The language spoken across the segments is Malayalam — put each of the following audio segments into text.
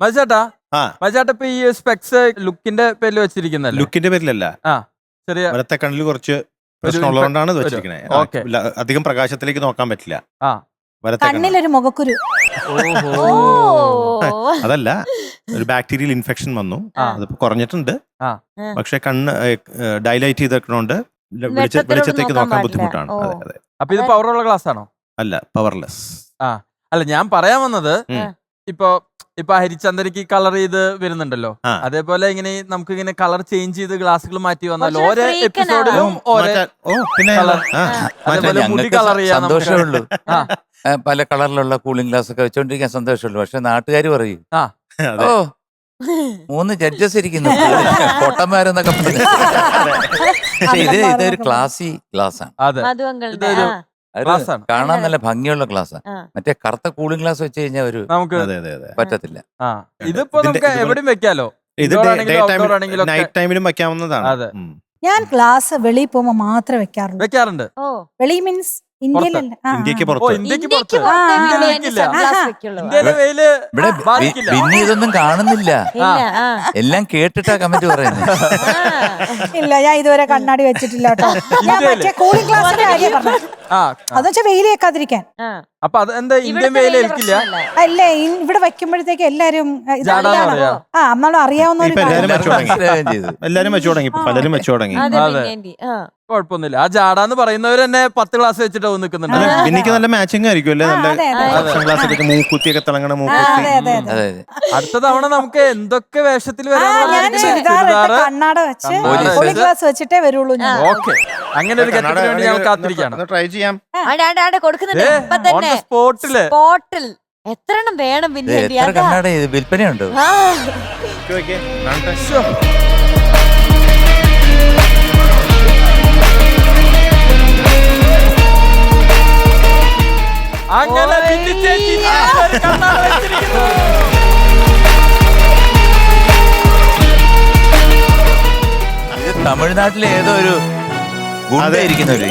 മജാട്ടാ മജാട്ട ഇപ്പൊ ഈ സ്പെക്സ് ലുക്കിന്റെ പേരിൽ വെച്ചിരിക്കുന്നല്ലോ? ലുക്കിന്റെ പേരിലല്ല, ചെറിയ വലത്തെ കണ്ണിൽ കുറച്ച് പ്രശ്നമുള്ളതുകൊണ്ടാണ് ഇത് വെച്ചിരിക്കുന്നത്. അധികം പ്രകാശത്തിലേക്ക് നോക്കാൻ പറ്റില്ല. കണ്ണിലൊരു മുഖക്കുരു. അതല്ല, ഒരു ബാക്ടീരിയൽ ഇൻഫെക്ഷൻ വന്നു, അതിപ്പോ കുറഞ്ഞിട്ടുണ്ട്. പക്ഷെ കണ്ണ് ഡൈലൈറ്റ് ചെയ്തേക്കണോണ്ട് വെളിച്ചത്തേക്ക് നോക്കാൻ ബുദ്ധിമുട്ടാണ്. അപ്പൊ ഇത് പവറുള്ള ഗ്ലാസ് ആണോ? അല്ല, പവർലെസ്. അല്ല, ഞാൻ പറയാൻ വന്നത് ഇപ്പൊ ഹരിചന്ദനക്ക് കളർ ചെയ്ത് വരുന്നുണ്ടല്ലോ, അതേപോലെ ഇങ്ങനെ നമുക്ക് ഇങ്ങനെ കളർ ചേഞ്ച് ചെയ്ത് ഗ്ലാസുകൾ മാറ്റി വന്നാലോ ഓരോ എപ്പിസോഡിലും മുടി കളർ ചെയ്യാൻ സന്തോഷമുള്ളൂ. പല കളറിലുള്ള കൂളിംഗ് ഗ്ലാസ് ഒക്കെ വെച്ചോണ്ടിരിക്കാൻ സന്തോഷമുള്ളൂ. പക്ഷെ നാട്ടുകാർ പറയും, ഓ 3 ജഡ്ജസ് ഇരിക്കുന്നു പൊട്ടന്മാരെന്നൊക്കെ പറഞ്ഞു. പക്ഷെ ഇതൊരു ക്ലാസി ഗ്ലാസ് ആണ്. കാണാൻ നല്ല ഭംഗിയുള്ള ഗ്ലാസ്സാണ്. മറ്റേ കറുത്ത കൂളിംഗ് ഗ്ലാസ് വെച്ച് കഴിഞ്ഞാൽ ഒരു പറ്റത്തില്ല. ഇതിപ്പോ നമുക്ക് എവിടെയും വെക്കാലോ, ഇത് നൈറ്റ് ടൈമിലും വെക്കാവുന്നതാണ്. ഞാൻ ഗ്ലാസ് വെളിയിൽ പോകുമ്പോ മാത്രമേ വെക്കാറുണ്ട്. വെളി മീൻസ് ഇന്ത്യക്ക് പുറത്ത്. പിന്നെ ഇതൊന്നും കാണുന്നില്ല, എല്ലാം കേട്ടിട്ടാ കമന്റ് പറയുന്നത്. ഇല്ല, ഞാൻ ഇതുവരെ കണ്ണാടി വെച്ചിട്ടില്ല കേട്ടോ. കൂളിംഗ് ഗ്ലാസിന്റെ കാര്യം പറഞ്ഞു, അതെന്നുവെച്ചാൽ വെയിൽ വെക്കാതിരിക്കാൻ. അപ്പൊ അത് എന്താ ഇന്ത്യൻ വെയിൽ ഏൽക്കില്ല? അല്ലേ, ഇവിടെ വെക്കുമ്പോഴത്തേക്ക് എല്ലാരും എന്നാലും അറിയാവുന്ന എല്ലാരും വെച്ചു തുടങ്ങി, പലരും വെച്ചു തുടങ്ങി. കുഴപ്പമൊന്നുമില്ല. ആ ജാടാന്ന് പറയുന്നവർ തന്നെ 10 ഗ്ലാസ് വെച്ചിട്ട് നിൽക്കുന്നുണ്ട്. എനിക്ക് നല്ല മാച്ചിങ് ആയിരിക്കും അല്ലേ, നല്ല ഗ്ലാസ് മൂക്കുത്തിയൊക്കെ തിളങ്ങണ മൂക്കുത്തി. അടുത്ത തവണ നമുക്ക് എന്തൊക്കെ വേഷത്തിൽ കണ്ണാട വെച്ച് കൂളിംഗ് ഗ്ലാസ് വെച്ചിട്ടേ വരുള്ളൂ. ഓക്കെ, അങ്ങനെ ഒരു ഘട്ടത്തിന് വേണ്ടി ഞങ്ങൾ കാത്തിരിക്കുകയാണ്. ട്രൈ ചെയ്യാം. സ്പോട്ടിൽ എത്ര എണ്ണം വേണം? പിന്നെ വിൽപ്പനയുണ്ടോ? അങ്ങനെ തമിഴ്നാട്ടിലെ ഏതോ ഒരു ഗുണ്ടയിരിക്കുന്നവര്.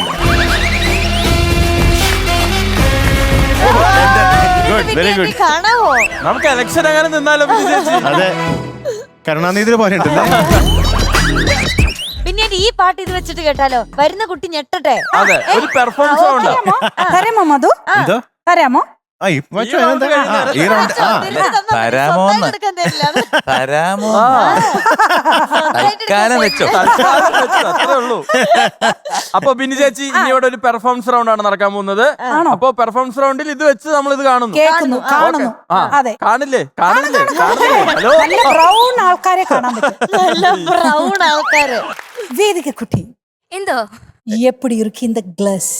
നമുക്ക് ഇലക്ഷൻ അങ്ങനെ നിന്നാലും അതെ, കരുണാനിധി പോലെ പിന്നെ ഈ പാട്ട് ഇത് വെച്ചിട്ട് കേട്ടാലോ, വരുന്ന കുട്ടി ഞെട്ടട്ടെ. അതെ, ഒരു പെർഫോമൻസ് തരാമോ മധു? തരാമോ? തരാമോ തൽക്കാലം വെച്ചോ, അത്രേ ഉള്ളൂ. അപ്പൊ ബിന്നി ചേച്ചി, ഇനി ഇവിടെ ഒരു പെർഫോമൻസ് റൗണ്ട് ആണ് നടക്കാൻ പോകുന്നത്. അപ്പൊ പെർഫോമൻസ് റൗണ്ടിൽ ഇത് വെച്ച് നമ്മൾ ഇത് കാണുന്നു. കാണില്ലേ? ഹലോ, ബ്രൗൺ ആൾക്കാരെ കാണാൻ പറ്റും. ബ്രൗൺ ആൾക്കാര്. വേദിക കുട്ടി, എന്തോ எப்படி இருக்கு இந்த கிளாஸ்?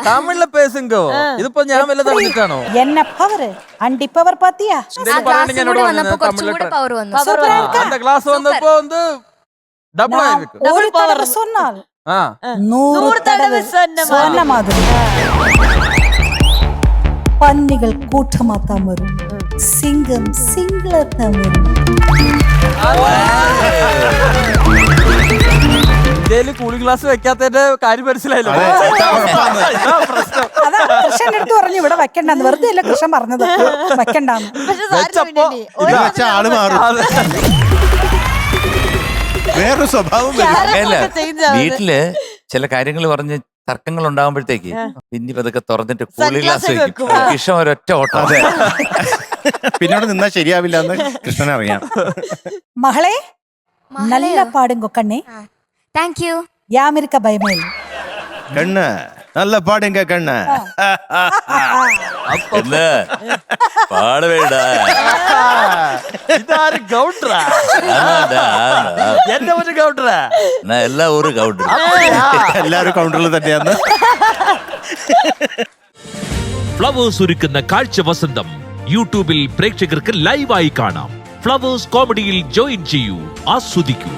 തമിഴില് പേസുങ്കോ, ഇതിപ്പോ ഞാൻ വല്ലതും അറിഞ്ഞിട്ടാണോ? என்ன பவர், அண்டி பவர் பாத்தியா? அந்த கிளாஸ் വന്നപ്പോ ഡബിൾ ആയിരിക്കും. ഒരു തടവ சொன்னால் 100 தடவை சொன்ன மாதிரி. പന്നികൾ കൂട്ടമാത്താൻ വരും, സിംഗം സിംഗിളാത്താൻ വരും. ഇന്ത്യയില് കൂളിംഗ് ഗ്ലാസ് വെക്കാത്തതിന്റെ കാര്യം മനസ്സിലായല്ലോ. അതാ കൃഷ്ണന്റെ അടുത്ത് പറഞ്ഞു ഇവിടെ വെക്കണ്ടെന്ന്. വെറുതെ അല്ല കൃഷ്ണൻ പറഞ്ഞത് വെക്കണ്ടെന്ന്. ആള് മാറും, വേറൊരു സ്വഭാവം. വീട്ടില് ചില കാര്യങ്ങൾ പറഞ്ഞ് തർക്കങ്ങൾ ഉണ്ടാകുമ്പോഴത്തേക്ക് പിന്നെ അതൊക്കെ തുറന്നിട്ട് കൂളിംഗ് ഗ്ലാസ് വെക്കും. കൃഷ്ണൻ ഒരൊറ്റ ഓട്ടം. പിന്നോട് നിന്നാ ശരിയാവില്ല എന്ന് കൃഷ്ണൻ അറിയാം. മകളെ നല്ല പാടുങ്കോ കണ്ണേ. Thank you. യാമിരിക്ക ഭയമേ കണ്ണ് നല്ല പാടുങ്ക കണ്ണ്. പാടുവേടാ, ഇതാര് ഗൗഡ്രാ? എന്റെ ഒരു ഗൗഡ്രാ. എല്ലാ ഊരും ഗൗഡർ, എല്ലാവരും കൗണ്ടറിൽ തന്നെയാണ്. ഫ്ലവേഴ്സ് ഒരുക്കുന്ന കാഴ്ച വസന്തം യൂട്യൂബിൽ പ്രേക്ഷകർക്ക് ലൈവായി കാണാം. ഫ്ലവേഴ്സ് കോമഡിയിൽ ജോയിൻ ചെയ്യൂ, ആസ്വദിക്കൂ.